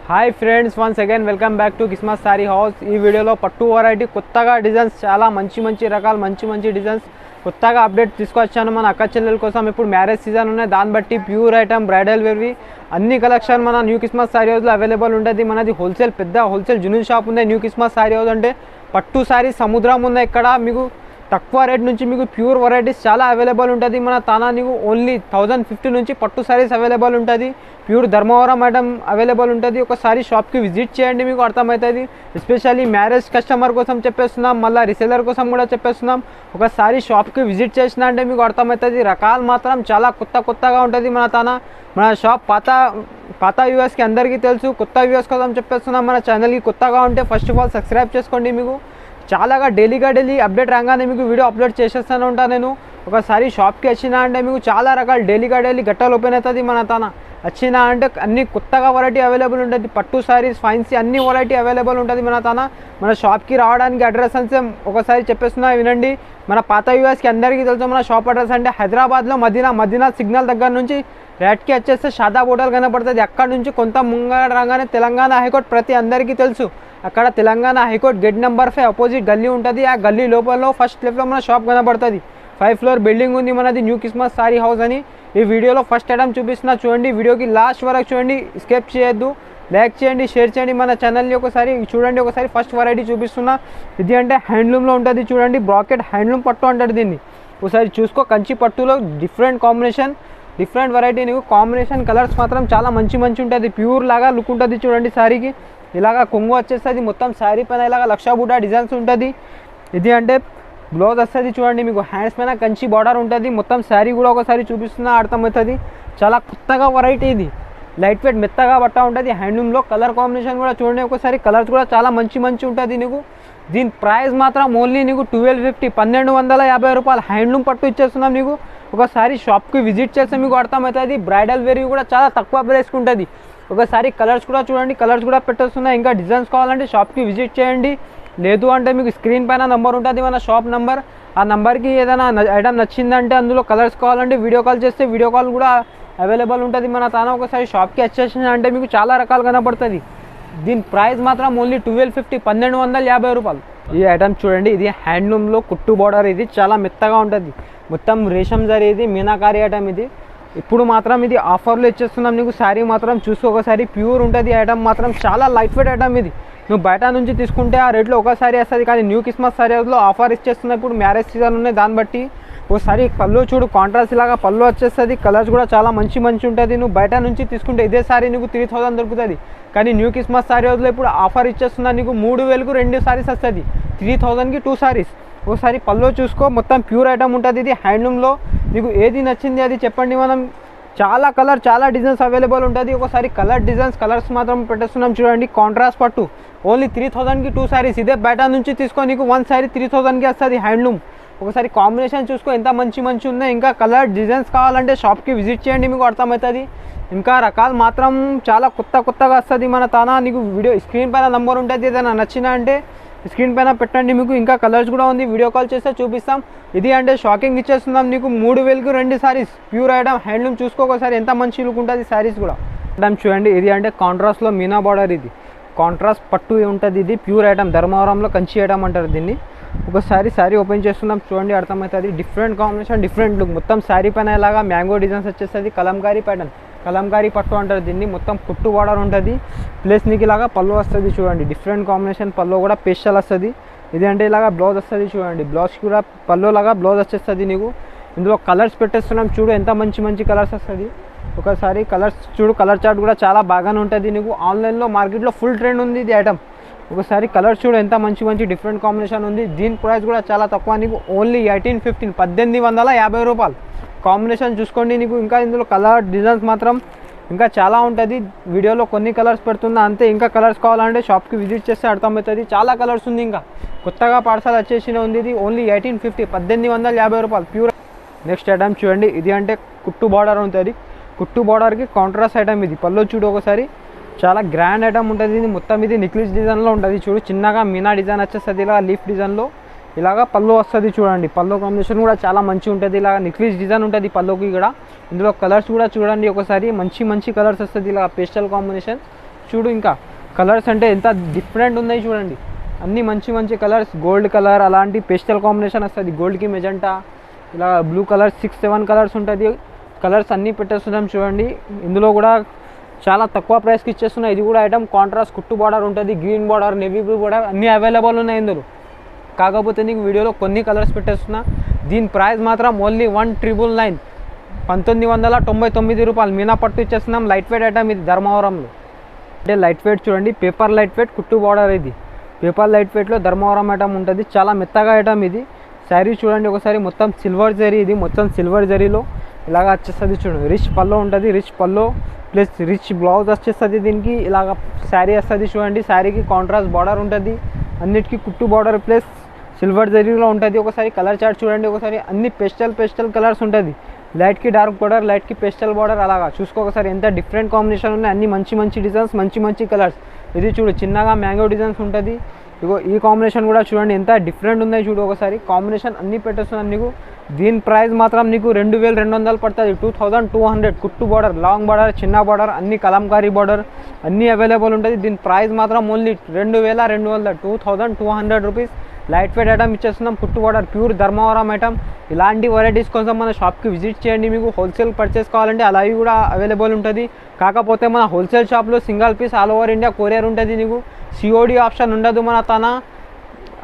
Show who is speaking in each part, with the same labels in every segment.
Speaker 1: Hi friends, once again welcome back to Kismat sari house. ఈ వీడియోలో పట్టు వెరైటీ కొత్తగా డిజైన్స్, చాలా మంచి రకాలు, మంచి డిజైన్స్ కొత్తగా అప్డేట్ తీసుకొచ్చాను మన అక్క చెల్లెల కోసం. ఇప్పుడు మ్యారేజ్ సీజన్ ఉన్నాయి, దాన్ని బట్టి ప్యూర్ ఐటమ్, బ్రైడల్ వేర్వి అన్ని కలెక్షన్ మన న్యూ కిస్మత్ సారీ హౌస్లో అవైలబుల్ ఉంటుంది. మనది పెద్ద హోల్సేల్ జునూన్ షాప్ ఉంది న్యూ కిస్మత్ సారీ హౌస్. అంటే పట్టు సారీ సముద్రం ఉన్నాయి ఇక్కడ. మీకు తక్కువ రేట్ నుంచి మీకు ప్యూర్ వెరైటీస్ చాలా అవైలబుల్ ఉంటుంది. మన తానా నీకు ఓన్లీ 1050 నుంచి పట్టు సారీస్ అవైలబుల్ ఉంటుంది. ప్యూర్ ధర్మవరం ఐటమ్ అవైలబుల్ ఉంటుంది. ఒకసారి షాప్కి విజిట్ చేయండి, మీకు అర్థమవుతుంది. ఎస్పెషల్లీ మ్యారేజ్ కస్టమర్ కోసం చెప్పేస్తున్నాం, మళ్ళీ రీసెలర్ కోసం కూడా చెప్పేస్తున్నాం. ఒకసారి షాప్కి విజిట్ చేసినా అంటే మీకు అర్థమవుతుంది. రకాలు మాత్రం చాలా కొత్తగా ఉంటుంది మన తానా. మన షాప్ పాత వ్యూవర్స్కి అందరికీ తెలుసు. కొత్త వ్యూవర్స్ కోసం చెప్పేస్తున్నాం. మన ఛానల్కి కొత్తగా ఉంటే ఫస్ట్ ఆఫ్ ఆల్ సబ్స్క్రైబ్ చేసుకోండి. మీకు చాలాగా డైలీ అప్డేట్ రాగానే మీకు వీడియో అప్లోడ్ చేసేస్తూనే ఉంటాను నేను. ఒకసారి షాప్కి వచ్చినా అంటే మీకు చాలా రకాల డైలీ గట్టాలు ఓపెన్ అవుతుంది మన తాన. వచ్చినా అంటే అన్ని కొత్తగా వెరైటీ అవైలబుల్ ఉంటుంది. పట్టు సారీస్, ఫైన్సీ అన్ని వెరైటీ అవైలబుల్ ఉంటుంది మన తాన. మన షాప్కి రావడానికి అడ్రస్ అంటే ఒకసారి చెప్పేస్తున్నా వినండి. మన పాత వ్యూవర్స్కి అందరికీ తెలుసు. మన షాప్ అడ్రస్ అంటే హైదరాబాద్లో మదీనా సిగ్నల్ దగ్గర నుంచి రైట్కి వచ్చేస్తే షాదాబ్ హోటల్ కనపడుతుంది. అక్కడ నుంచి కొంత ముంగడ రాగానే తెలంగాణ హైకోర్టు ప్రతి అందరికీ తెలుసు. అక్కడ Telangana high court gate number 5 opposite గల్లీ ఉంటుంది. ఆ గల్లీ లోపల ఫస్ట్ లెఫ్ట్లో మన షాప్ కనబడుతుంది. 5th ఫ్లోర్ బిల్డింగ్ ఉంది మనది, న్యూ కిస్మత్ సారీ హౌస్ అని. ఈ వీడియోలో ఫస్ట్ ఐటమ్ చూపిస్తున్నా చూడండి. వీడియోకి లాస్ట్ వరకు చూడండి, స్కిప్ చేయొద్దు. లైక్ చేయండి, షేర్ చేయండి. మన ఛానల్ని ఒకసారి చూడండి. ఒకసారి ఫస్ట్ వెరైటీ చూపిస్తున్నా. ఇది అంటే హ్యాండ్లూమ్లో ఉంటుంది చూడండి. బ్రాకెట్ హ్యాండ్లూమ్ పట్టు అంటారు దీన్ని. ఒకసారి చూసుకో. కంచి పట్టులో డిఫరెంట్ కాంబినేషన్, డిఫరెంట్ వెరైటీ. నీకు కాంబినేషన్ కలర్స్ మాత్రం చాలా మంచి ఉంటుంది. ప్యూర్ లాగా లుక్ ఉంటుంది చూడండి. శారీకి ఇలాగా కొంగు వచ్చేస్తుంది. మొత్తం శారీ పైన ఇలాగ లక్ష బూటా డిజైన్స్ ఉంటుంది. ఇది అంటే బ్లౌజ్ వస్తుంది చూడండి. మీకు హ్యాండ్స్ పైన కంచి బార్డర్ ఉంటుంది. మొత్తం శారీ కూడా ఒకసారి చూపిస్తున్నా, అర్థమవుతుంది. చాలా కొత్తగా వెరైటీ ఇది. లైట్ వెయిట్ మెత్తగా బట్ట ఉంటుంది. హ్యాండ్లూమ్లో కలర్ కాంబినేషన్ కూడా చూడండి ఒకసారి. కలర్స్ కూడా చాలా మంచి ఉంటుంది నీకు. దీని ప్రైస్ మాత్రం ఓన్లీ నీకు 1250, 1250 రూపాయలు హ్యాండ్లూమ్ పట్టు ఇచ్చేస్తున్నాం నీకు. ఒకసారి షాప్కి విజిట్ చేస్తే మీకు అర్థమవుతుంది. బ్రైడల్ వేర్ కూడా చాలా తక్కువ ప్రైస్కి ఉంటుంది. ఒకసారి కలర్స్ కూడా చూడండి, కలర్స్ కూడా పెట్టేస్తున్నాయి. ఇంకా డిజైన్స్ కావాలంటే షాప్కి విజిట్ చేయండి. లేదు అంటే మీకు స్క్రీన్ పైన నెంబర్ ఉంటుంది మన షాప్ నెంబర్. ఆ నెంబర్కి ఏదైనా ఐటమ్ నచ్చిందంటే, అందులో కలర్స్ కావాలంటే వీడియో కాల్ చేస్తే వీడియో కాల్ కూడా అవైలబుల్ ఉంటుంది మన తాను. ఒకసారి షాప్కి వచ్చేసిన అంటే మీకు చాలా రకాలు కనపడుతుంది. దీని ప్రైస్ మాత్రం ఓన్లీ 1250, 1250 రూపాయలు. ఈ ఐటమ్ చూడండి. ఇది హ్యాండ్లూమ్లో కుట్టు బార్డర్. ఇది చాలా మెత్తగా ఉంటుంది. మొత్తం రేషం జరీ, ఇది మీనాకారి ఐటమ్. ఇది ఇప్పుడు మాత్రం ఇది ఆఫర్లో ఇచ్చేస్తున్నాం నీకు. శారీ మాత్రం చూసుకో ఒకసారి. ప్యూర్ ఉంటుంది ఐటమ్ మాత్రం. చాలా లైట్ వెయిట్ ఐటమ్ ఇది. నువ్వు బయట నుంచి తీసుకుంటే ఆ రేట్లో ఒకసారి వస్తుంది, కానీ న్యూ కిస్మత్ సారీ హౌస్లో ఆఫర్ ఇచ్చేస్తున్నాయి. ఇప్పుడు మ్యారేజ్ సీజన్ ఉన్నాయి, దాన్ని బట్టి ఒకసారి పళ్ళు చూడు. కాంట్రాస్ట్ ఇలాగా పళ్ళు వచ్చేస్తుంది. కలర్స్ కూడా చాలా మంచి ఉంటుంది. నువ్వు బయట నుంచి తీసుకుంటే ఇదే సారీ నీకు 3000 దొరుకుతుంది. కానీ న్యూ కిస్మత్ సారీ హౌస్లో ఇప్పుడు ఆఫర్ ఇచ్చేస్తున్నా నీకు. 3000కు 2 సారీస్ వస్తుంది. 3000కి 2 సారీస్. ఒకసారి పళ్ళు చూసుకో. మొత్తం ప్యూర్ ఐటమ్ ఉంటుంది. ఇది హ్యాండ్లూమ్లో. మీకు ఏది నచ్చింది అది చెప్పండి. మనం చాలా డిజైన్స్ అవైలబుల్ ఉంటుంది. ఒకసారి కలర్స్ మాత్రం పెట్టేస్తున్నాం చూడండి. కాంట్రాస్ట్ పట్టు ఓన్లీ 3000కి 2 సారీస్. ఇదే బయట నుంచి తీసుకో నీకు 1 సారీ 3000కి వస్తుంది హ్యాండ్లూమ్. ఒకసారి కాంబినేషన్ చూసుకో ఎంత మంచి ఉన్నాయి. ఇంకా కలర్ డిజైన్స్ కావాలంటే షాప్కి విజిట్ చేయండి, మీకు అర్థమవుతుంది. ఇంకా రకాలు మాత్రం చాలా కొత్తగా వస్తుంది మన తానా. నీకు వీడియో స్క్రీన్ పైన నెంబర్ ఉంటుంది. ఏదైనా నచ్చినా అంటే స్క్రీన్ పైన పెట్టండి. మీకు ఇంకా కలర్స్ కూడా ఉంది, వీడియో కాల్ చేస్తే చూపిస్తాం. ఇది అంటే షాకింగ్ ఇచ్చేస్తున్నాం నీకు. 3000కు 2 సారీస్. ప్యూర్ ఐటమ్ హ్యాండ్లూమ్ చూసుకో ఒకసారి. ఎంత మంచి లుక్ ఉంటుంది సారీస్ కూడా. ఐటమ్ చూడండి. ఇది అంటే కాంట్రాస్ట్లో మీనా బార్డర్. ఇది కాంట్రాస్ట్ పట్టు ఉంటుంది. ఇది ప్యూర్ ఐటమ్. ధర్మవరంలో కంచి ఐటమ్ అంటారు దీన్ని. ఒకసారి శారీ ఓపెన్ చేస్తున్నాం చూడండి, అర్థమవుతుంది. Different combination, different look. మొత్తం శారీ పైన ఇలాగా మ్యాంగో డిజైన్స్ వచ్చేస్తుంది. కలంకారీ ప్యాటర్న్, కలంకారీ పట్టు అంటారు దీన్ని. మొత్తం కుట్టు బార్డర్ ఉంటుంది. ప్లస్ నీకు ఇలాగా పళ్ళు వస్తుంది చూడండి. డిఫరెంట్ కాంబినేషన్ పళ్ళు కూడా పేస్టల్ వస్తుంది. ఇది అంటే ఇలాగా బ్లౌజ్ వస్తుంది చూడండి. బ్లౌజ్ కూడా పళ్ళు లాగా బ్లౌజ్ వచ్చేస్తుంది నీకు. ఇందులో కలర్స్ పెట్టేస్తున్నాం చూడు, ఎంత మంచి కలర్స్ వస్తుంది. ఒకసారి కలర్స్ చూడు. కలర్ చార్ట్ కూడా చాలా బాగానే ఉంటుంది నీకు. ఆన్లైన్లో మార్కెట్లో ఫుల్ ట్రెండ్ ఉంది ఇది ఐటమ్. ఒకసారి కలర్స్ చూడు, ఎంత మంచి డిఫరెంట్ కాంబినేషన్ ఉంది. దీని ప్రైస్ కూడా చాలా తక్కువ నీకు. ఓన్లీ 1850 రూపాయలు. కాంబినేషన్ చూసుకోండి నీకు. ఇంకా ఇందులో కలర్ డిజైన్స్ మాత్రం ఇంకా చాలా ఉంటుంది. వీడియోలో కొన్ని కలర్స్ పెడుతున్నా అంతే. ఇంకా కలర్స్ కావాలంటే షాప్కి విజిట్ చేస్తే అర్థమవుతుంది. చాలా కలర్స్ ఉంది. ఇంకా కొత్తగా పార్సల్ వచ్చేసిన ఉంది. ఇది ఓన్లీ 1850 రూపాయలు ప్యూర్. నెక్స్ట్ ఐటమ్ చూడండి. ఇది అంటే కుట్టు బార్డర్ ఉంటుంది. కుట్టు బార్డర్కి కాంట్రాస్ట్ ఐటమ్. ఇది పళ్ళు చూడు ఒకసారి. చాలా గ్రాండ్ ఐటమ్ ఉంటుంది. ఇది మొత్తం ఇది నెక్లెస్ డిజైన్లో ఉంటుంది చూడు. చిన్నగా మీనా డిజైన్ వచ్చేస్తుంది ఇలా లీఫ్ డిజైన్లో. ఇలాగా పళ్ళు వస్తుంది చూడండి. పళ్ళు కాంబినేషన్ కూడా చాలా మంచి ఉంటుంది. ఇలాగ నెక్లెస్ డిజైన్ ఉంటుంది పళ్ళుకి కూడా. ఇందులో కలర్స్ కూడా చూడండి ఒకసారి. మంచి కలర్స్ వస్తుంది ఇలా పేస్టల్ కాంబినేషన్. చూడు, ఇంకా కలర్స్ అంటే ఎంత డిఫరెంట్ ఉన్నాయి చూడండి. అన్నీ మంచి మంచి కలర్స్, గోల్డ్ కలర్ అలాంటి పేస్టల్ కాంబినేషన్ వస్తుంది, గోల్డ్కి మెజెంటా, ఇలా బ్లూ కలర్ 6-7 కలర్స్ ఉంటుంది. కలర్స్ అన్నీ పెట్టేస్తున్నాం చూడండి. ఇందులో కూడా చాలా తక్కువ ప్రైస్కి ఇచ్చేస్తున్నాయి. ఇది కూడా ఐటమ్ కాంట్రాస్ట్ కుట్టు బార్డర్ ఉంటుంది, green border, navy blue border అన్నీ అవైలబుల్ ఉన్నాయి ఇందులో. కాకపోతే నీకు వీడియోలో కొన్ని కలర్స్ పెట్టేస్తున్నా. దీని ప్రైస్ మాత్రం ఓన్లీ 1999, 1999 రూపాయలు. మీనా పట్టు ఇచ్చేస్తున్నాం. లైట్ వెయిట్ ఐటమ్ ఇది ధర్మవరంలో. అంటే లైట్ వెయిట్ చూడండి, పేపర్ లైట్ వెయిట్ కుట్టు బార్డర్. ఇది పేపర్ లైట్ వెయిట్లో ధర్మవరం ఐటమ్ ఉంటుంది, చాలా మెత్తగా ఐటమ్ ఇది. శారీ చూడండి ఒకసారి, మొత్తం సిల్వర్ జరీ, ఇది మొత్తం సిల్వర్ జరీలో ఇలాగ వచ్చేస్తుంది చూడండి. రిచ్ పల్లో ఉంటుంది, రిచ్ పల్లో ప్లస్ రిచ్ బ్లౌజ్ వచ్చేస్తుంది. దీనికి ఇలాగ శారీ వస్తుంది చూడండి. శారీకి కాంట్రాస్ట్ బార్డర్ ఉంటుంది, అన్నిటికీ కుట్టు బార్డర్ ప్లస్ సిల్వర్ జరీలో ఉంటుంది. ఒకసారి కలర్ చార్ట్ చూడండి ఒకసారి, అన్ని పేస్టల్ కలర్స్ ఉంటుంది. లైట్కి డార్క్ బార్డర్, లైట్కి పేస్టల్ బార్డర్, అలాగా చూసుకో ఒకసారి ఎంత డిఫరెంట్ కాంబినేషన్ ఉన్నాయి. అన్ని మంచి మంచి డిజైన్స్, మంచి మంచి కలర్స్. ఇది చూడు చిన్నగా మ్యాంగో డిజైన్స్ ఉంటుంది. ఇగో ఈ కాంబినేషన్ కూడా చూడండి ఎంత డిఫరెంట్ ఉన్నాయి. చూడు ఒకసారి కాంబినేషన్ అన్నీ పెట్టేస్తున్నాను నీకు. దీని ప్రైస్ మాత్రం నీకు 2200 పడుతుంది, 2200. కుట్టు బార్డర్, లాంగ్ బార్డర్, చిన్న బార్డర్, అన్ని కలంకారీ బార్డర్ అన్నీ అవైలబుల్ ఉంటుంది. దీని ప్రైస్ మాత్రం only 2200, 2200 rupees. Light weight item ఇచ్చేస్తున్నాం, కుట్టు బార్డర్, ప్యూర్ ధర్మవరం ఐటమ్. ఇలాంటి వెరైటీస్ కోసం మన షాప్కి విజిట్ చేయండి. మీకు హోల్సేల్ పర్చేస్ కావాలంటే అలాగే కూడా అవైలబుల్ ఉంటుంది. కాకపోతే మన హోల్సేల్ షాప్లో single piece all over India courier ఉంటుంది. నీకు సిఓడి ఆప్షన్ ఉండదు. మన తన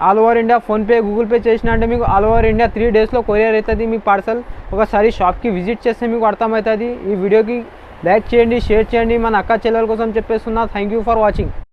Speaker 1: all over India PhonePe, Google Pay చేసినా అంటే మీకు ఆల్ ఓవర్ ఇండియా 3 డేస్లో కొరియర్ అవుతుంది మీ పార్సల్. ఒకసారి షాప్కి విజిట్ చేస్తే మీకు అర్థమవుతుంది. ఈ వీడియోకి లైక్ చేయండి, షేర్ చేయండి. మన అక్క చెల్లెల కోసం చెప్పేస్తున్నా. Thank you for watching.